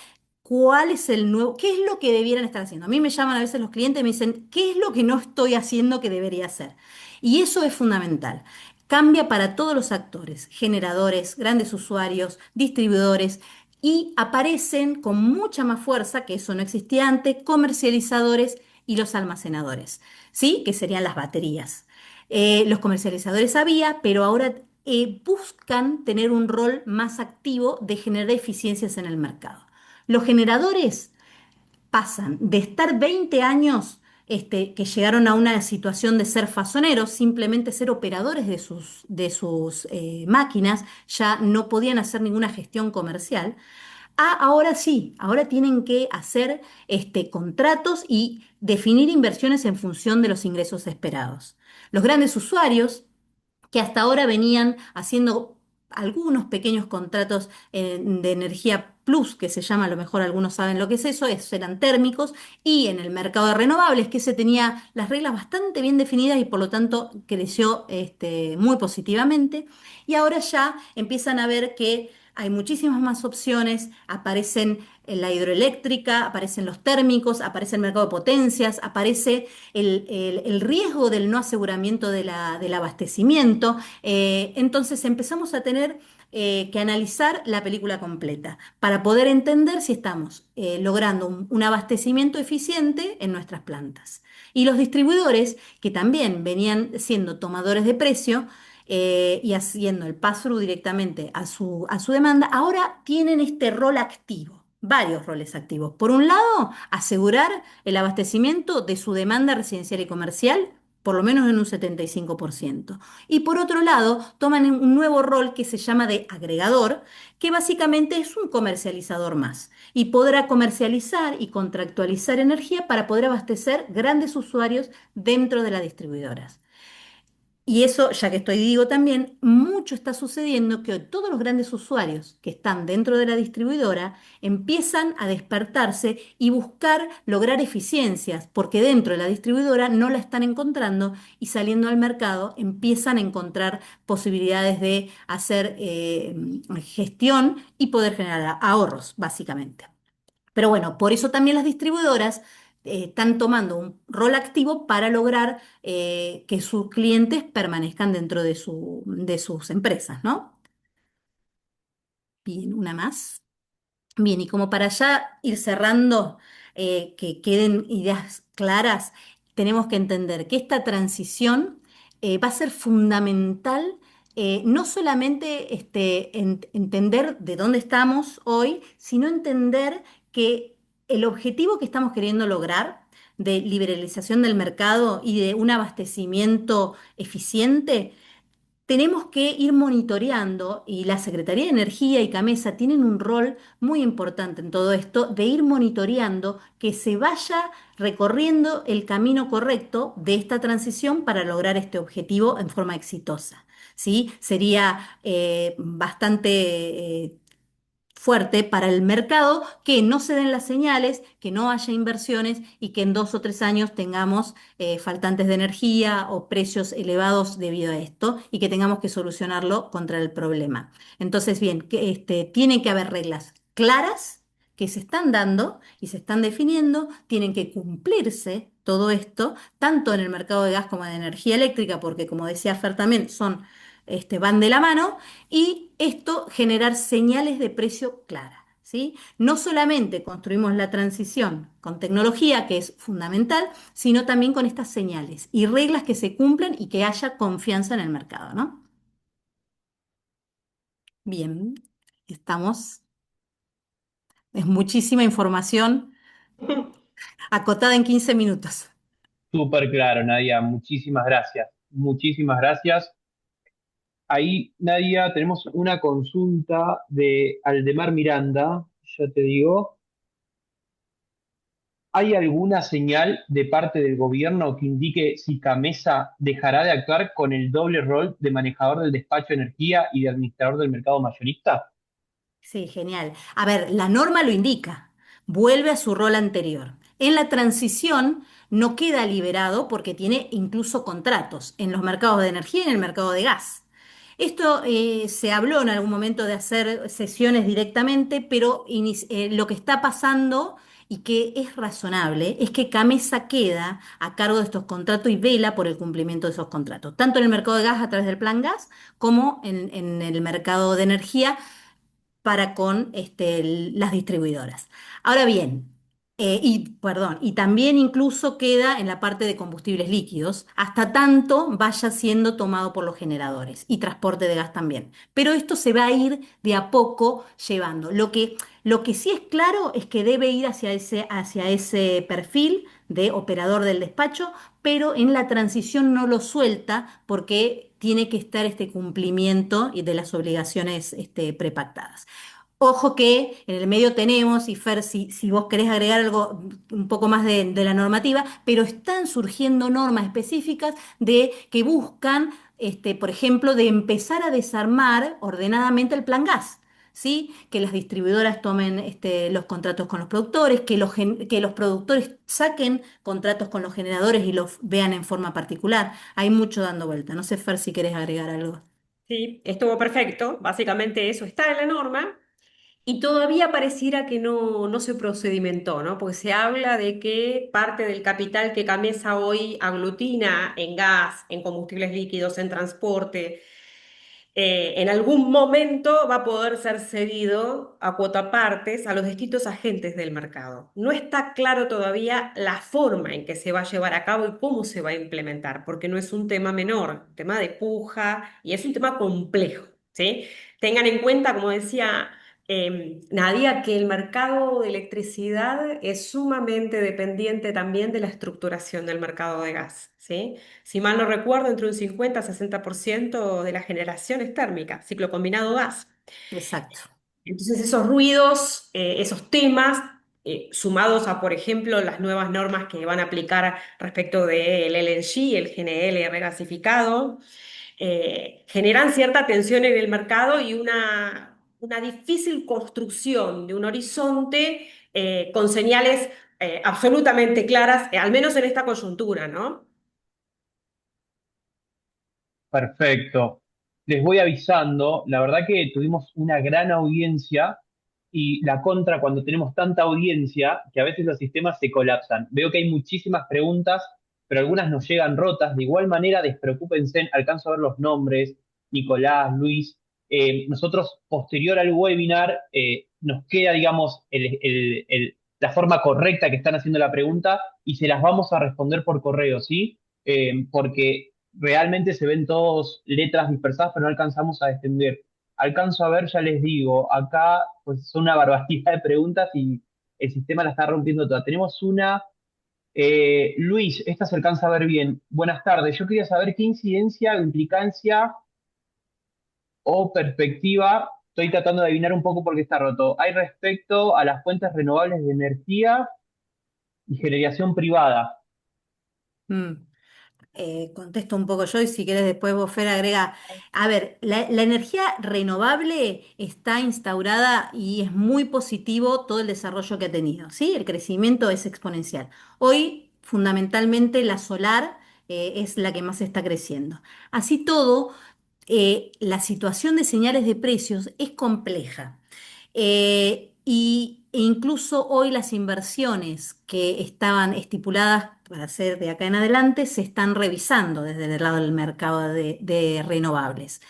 cuál es el nuevo, qué es lo que debieran estar haciendo. A mí me llaman a veces los clientes y me dicen, ¿qué es lo que no estoy haciendo que debería hacer? Y eso es fundamental. Cambia para todos los actores, generadores, grandes usuarios, distribuidores, y aparecen con mucha más fuerza, que eso no existía antes, comercializadores y los almacenadores, ¿sí? Que serían las baterías. Los comercializadores había, pero ahora buscan tener un rol más activo de generar eficiencias en el mercado. Los generadores pasan de estar 20 años que llegaron a una situación de ser fasoneros, simplemente ser operadores de sus máquinas, ya no podían hacer ninguna gestión comercial, Ahora sí, ahora tienen que hacer contratos y definir inversiones en función de los ingresos esperados. Los grandes usuarios que hasta ahora venían haciendo algunos pequeños contratos de energía plus, que se llama, a lo mejor algunos saben lo que es eso, eran térmicos, y en el mercado de renovables, que se tenía las reglas bastante bien definidas y por lo tanto creció muy positivamente. Y ahora ya empiezan a ver que hay muchísimas más opciones, aparecen la hidroeléctrica, aparecen los térmicos, aparece el mercado de potencias, aparece el riesgo del no aseguramiento del abastecimiento. Entonces empezamos a tener que analizar la película completa para poder entender si estamos logrando un abastecimiento eficiente en nuestras plantas. Y los distribuidores, que también venían siendo tomadores de precio, y haciendo el pass-through directamente a su demanda, ahora tienen este rol activo, varios roles activos. Por un lado, asegurar el abastecimiento de su demanda residencial y comercial, por lo menos en un 75%. Y por otro lado, toman un nuevo rol que se llama de agregador, que básicamente es un comercializador más y podrá comercializar y contractualizar energía para poder abastecer grandes usuarios dentro de las distribuidoras. Y eso, ya que estoy digo también, mucho está sucediendo que hoy todos los grandes usuarios que están dentro de la distribuidora empiezan a despertarse y buscar lograr eficiencias, porque dentro de la distribuidora no la están encontrando y saliendo al mercado empiezan a encontrar posibilidades de hacer gestión y poder generar ahorros, básicamente. Pero bueno, por eso también las distribuidoras están tomando un rol activo para lograr que sus clientes permanezcan dentro de de sus empresas, ¿no? Bien, una más. Bien, y como para ya ir cerrando, que queden ideas claras, tenemos que entender que esta transición va a ser fundamental, no solamente entender de dónde estamos hoy, sino entender que el objetivo que estamos queriendo lograr de liberalización del mercado y de un abastecimiento eficiente, tenemos que ir monitoreando, y la Secretaría de Energía y CAMESA tienen un rol muy importante en todo esto, de ir monitoreando que se vaya recorriendo el camino correcto de esta transición para lograr este objetivo en forma exitosa. ¿Sí? Sería bastante fuerte para el mercado que no se den las señales, que no haya inversiones y que en 2 o 3 años tengamos faltantes de energía o precios elevados debido a esto y que tengamos que solucionarlo contra el problema. Entonces, bien, tiene que haber reglas claras que se están dando y se están definiendo, tienen que cumplirse todo esto, tanto en el mercado de gas como de energía eléctrica, porque como decía Fer también, van de la mano, y esto generar señales de precio claras. ¿Sí? No solamente construimos la transición con tecnología, que es fundamental, sino también con estas señales y reglas que se cumplan y que haya confianza en el mercado, ¿no? Bien, estamos. Es muchísima información acotada en 15 minutos. Súper claro, Nadia. Muchísimas gracias. Muchísimas gracias. Ahí, Nadia, tenemos una consulta de Aldemar Miranda. Ya te digo, ¿hay alguna señal de parte del gobierno que indique si CAMESA dejará de actuar con el doble rol de manejador del despacho de energía y de administrador del mercado mayorista? Sí, genial. A ver, la norma lo indica, vuelve a su rol anterior. En la transición no queda liberado porque tiene incluso contratos en los mercados de energía y en el mercado de gas. Esto se habló en algún momento de hacer sesiones directamente, pero lo que está pasando y que es razonable es que CAMESA queda a cargo de estos contratos y vela por el cumplimiento de esos contratos, tanto en el mercado de gas a través del plan gas como en el mercado de energía para con las distribuidoras. Ahora bien, perdón, y también incluso queda en la parte de combustibles líquidos, hasta tanto vaya siendo tomado por los generadores y transporte de gas también. Pero esto se va a ir de a poco llevando. Lo que sí es claro es que debe ir hacia ese perfil de operador del despacho, pero en la transición no lo suelta porque tiene que estar este cumplimiento y de las obligaciones prepactadas. Ojo que en el medio tenemos, y Fer, si vos querés agregar algo un poco más de la normativa, pero están surgiendo normas específicas de que buscan, por ejemplo, de empezar a desarmar ordenadamente el plan gas. ¿Sí? Que las distribuidoras tomen los contratos con los productores, que los productores saquen contratos con los generadores y los vean en forma particular. Hay mucho dando vuelta. No sé, Fer, si querés agregar algo. Sí, estuvo perfecto. Básicamente eso está en la norma. Y todavía pareciera que no se procedimentó, ¿no? Porque se habla de que parte del capital que Camesa hoy aglutina en gas, en combustibles líquidos, en transporte, en algún momento va a poder ser cedido a cuotapartes a los distintos agentes del mercado. No está claro todavía la forma en que se va a llevar a cabo y cómo se va a implementar, porque no es un tema menor, un tema de puja y es un tema complejo, ¿sí? Tengan en cuenta, como decía Nadia, que el mercado de electricidad es sumamente dependiente también de la estructuración del mercado de gas, ¿sí? Si mal no recuerdo, entre un 50 a 60% de la generación es térmica, ciclo combinado gas. Exacto. Entonces, esos ruidos, esos temas, sumados a, por ejemplo, las nuevas normas que van a aplicar respecto del LNG, el GNL regasificado, generan cierta tensión en el mercado y una difícil construcción de un horizonte con señales absolutamente claras, al menos en esta coyuntura, ¿no? Perfecto. Les voy avisando, la verdad que tuvimos una gran audiencia y la contra cuando tenemos tanta audiencia que a veces los sistemas se colapsan. Veo que hay muchísimas preguntas, pero algunas nos llegan rotas. De igual manera, despreocúpense, alcanzo a ver los nombres, Nicolás, Luis. Nosotros, posterior al webinar, nos queda, digamos, la forma correcta que están haciendo la pregunta y se las vamos a responder por correo, ¿sí? Porque realmente se ven todos letras dispersadas, pero no alcanzamos a extender. Alcanzo a ver, ya les digo, acá pues son una barbaridad de preguntas y el sistema la está rompiendo toda. Tenemos una, Luis, esta se alcanza a ver bien. Buenas tardes, yo quería saber qué incidencia, implicancia o perspectiva, estoy tratando de adivinar un poco porque está roto, hay respecto a las fuentes renovables de energía y generación privada. Mm. Contesto un poco yo y si querés después vos, Fer, agrega. A ver, la energía renovable está instaurada y es muy positivo todo el desarrollo que ha tenido, ¿sí? El crecimiento es exponencial. Hoy, fundamentalmente, la solar es la que más está creciendo. Así todo, la situación de señales de precios es compleja. E incluso hoy las inversiones que estaban estipuladas para hacer de acá en adelante se están revisando desde el lado del mercado de renovables.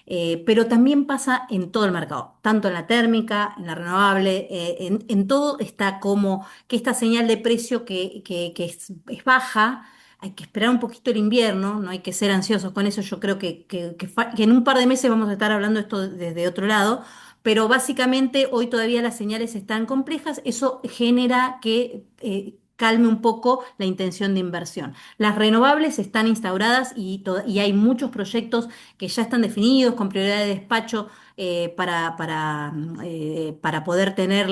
Pero también pasa en todo el mercado, tanto en la térmica, en la renovable, en todo está como que esta señal de precio que es baja. Hay que esperar un poquito el invierno, no hay que ser ansiosos con eso. Yo creo que en un par de meses vamos a estar hablando esto desde otro lado, pero básicamente hoy todavía las señales están complejas. Eso genera que calme un poco la intención de inversión. Las renovables están instauradas y hay muchos proyectos que ya están definidos con prioridad de despacho para poder tener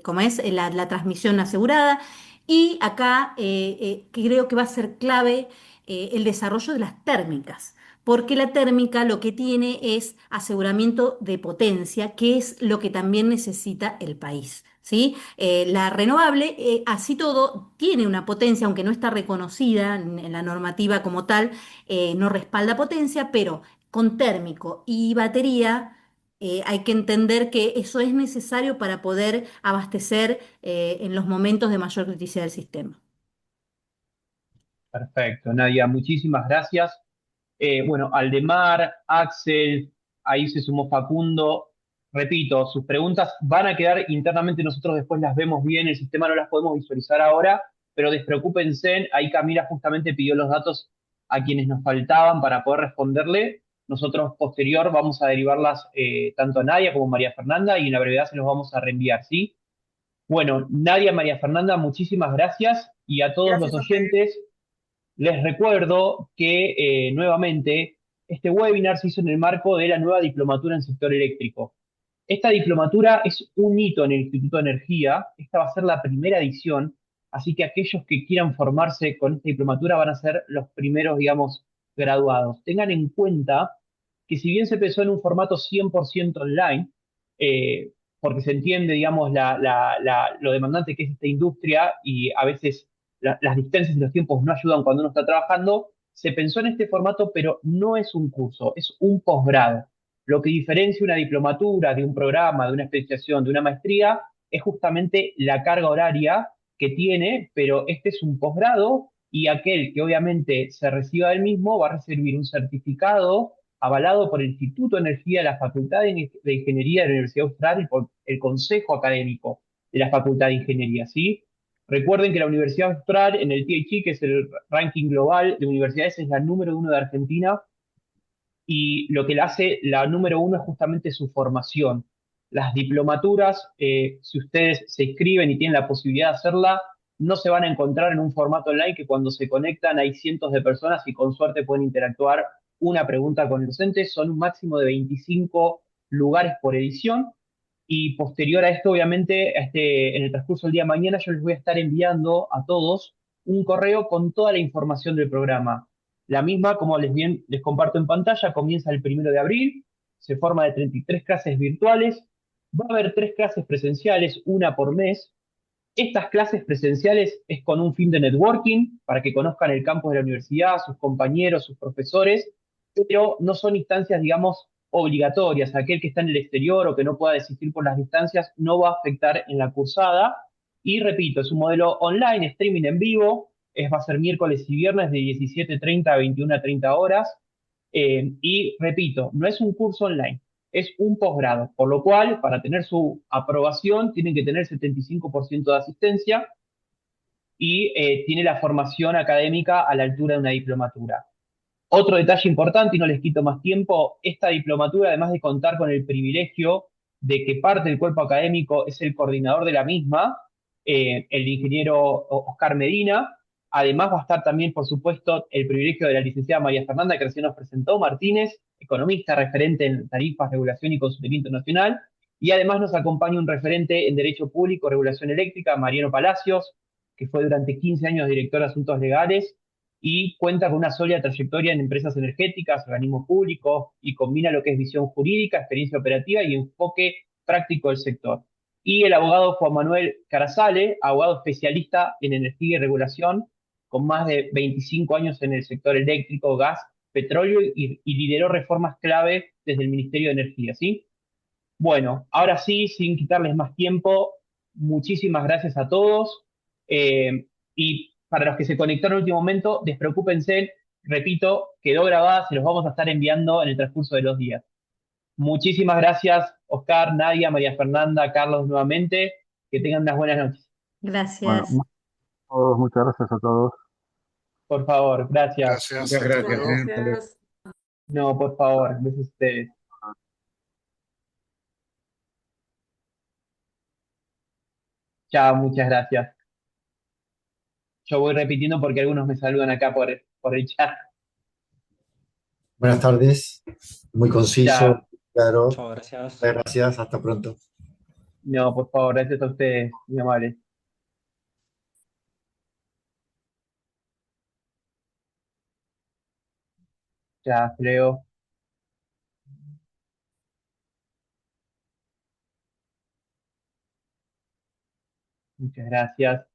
¿cómo es? La transmisión asegurada. Y acá creo que va a ser clave el desarrollo de las térmicas, porque la térmica lo que tiene es aseguramiento de potencia, que es lo que también necesita el país. ¿Sí? La renovable, así todo, tiene una potencia, aunque no está reconocida en la normativa como tal, no respalda potencia, pero con térmico y batería hay que entender que eso es necesario para poder abastecer en los momentos de mayor criticidad del sistema. Perfecto, Nadia, muchísimas gracias. Bueno, Aldemar, Axel, ahí se sumó Facundo. Repito, sus preguntas van a quedar internamente, nosotros después las vemos bien, el sistema no las podemos visualizar ahora, pero despreocúpense, ahí Camila justamente pidió los datos a quienes nos faltaban para poder responderle. Nosotros posterior vamos a derivarlas tanto a Nadia como a María Fernanda y en la brevedad se los vamos a reenviar, ¿sí? Bueno, Nadia, María Fernanda, muchísimas gracias y a todos los Gracias a ustedes. oyentes. Les recuerdo que nuevamente este webinar se hizo en el marco de la nueva diplomatura en sector eléctrico. Esta diplomatura es un hito en el Instituto de Energía. Esta va a ser la primera edición, así que aquellos que quieran formarse con esta diplomatura van a ser los primeros, digamos, graduados. Tengan en cuenta que si bien se pensó en un formato 100% online, porque se entiende, digamos, lo demandante que es esta industria y a veces las distancias y los tiempos no ayudan cuando uno está trabajando, se pensó en este formato, pero no es un curso, es un posgrado. Lo que diferencia una diplomatura de un programa, de una especialización, de una maestría, es justamente la carga horaria que tiene, pero este es un posgrado y aquel que obviamente se reciba del mismo va a recibir un certificado avalado por el Instituto de Energía de la Facultad de Ingeniería de la Universidad Austral y por el Consejo Académico de la Facultad de Ingeniería, ¿sí? Recuerden que la Universidad Austral en el THE, que es el ranking global de universidades, es la número uno de Argentina y lo que la hace la número uno es justamente su formación. Las diplomaturas, si ustedes se inscriben y tienen la posibilidad de hacerla, no se van a encontrar en un formato online que cuando se conectan hay cientos de personas y con suerte pueden interactuar una pregunta con el docente. Son un máximo de 25 lugares por edición. Y posterior a esto, obviamente, en el transcurso del día de mañana, yo les voy a estar enviando a todos un correo con toda la información del programa. La misma, como les comparto en pantalla, comienza el 1 de abril, se forma de 33 clases virtuales, va a haber 3 clases presenciales, una por mes. Estas clases presenciales es con un fin de networking, para que conozcan el campus de la universidad, sus compañeros, sus profesores, pero no son instancias, digamos, obligatorias. Aquel que está en el exterior o que no pueda desistir por las distancias no va a afectar en la cursada. Y repito, es un modelo online, streaming en vivo, va a ser miércoles y viernes de 17:30 a 21:30 horas. Y repito, no es un curso online, es un posgrado, por lo cual, para tener su aprobación, tienen que tener 75% de asistencia y tiene la formación académica a la altura de una diplomatura. Otro detalle importante, y no les quito más tiempo, esta diplomatura, además de contar con el privilegio de que parte del cuerpo académico es el coordinador de la misma, el ingeniero Oscar Medina, además va a estar también, por supuesto, el privilegio de la licenciada María Fernanda, que recién nos presentó, Martínez, economista referente en tarifas, regulación y consultoría internacional, y además nos acompaña un referente en Derecho Público, Regulación Eléctrica, Mariano Palacios, que fue durante 15 años director de Asuntos Legales y cuenta con una sólida trayectoria en empresas energéticas, organismos públicos y combina lo que es visión jurídica, experiencia operativa y enfoque práctico del sector. Y el abogado Juan Manuel Carazale, abogado especialista en energía y regulación, con más de 25 años en el sector eléctrico, gas, petróleo y lideró reformas clave desde el Ministerio de Energía, ¿sí? Bueno, ahora sí, sin quitarles más tiempo, muchísimas gracias a todos. Y para los que se conectaron en el último momento, despreocúpense, repito, quedó grabada, se los vamos a estar enviando en el transcurso de los días. Muchísimas gracias, Oscar, Nadia, María Fernanda, Carlos, nuevamente. Que tengan unas buenas noches. Bueno, Gracias. muchas gracias a todos. Por favor, gracias. Gracias, Muchas hasta gracias, luego. hasta luego. Gracias. No, por favor, gracias a ustedes. Chao, muchas gracias. Yo voy repitiendo porque algunos me saludan acá por el chat. Buenas tardes, muy conciso, Chao. claro. Muchas gracias. Gracias, hasta pronto. No, por favor, gracias a ustedes, muy amables. Ya, Leo, muchas gracias.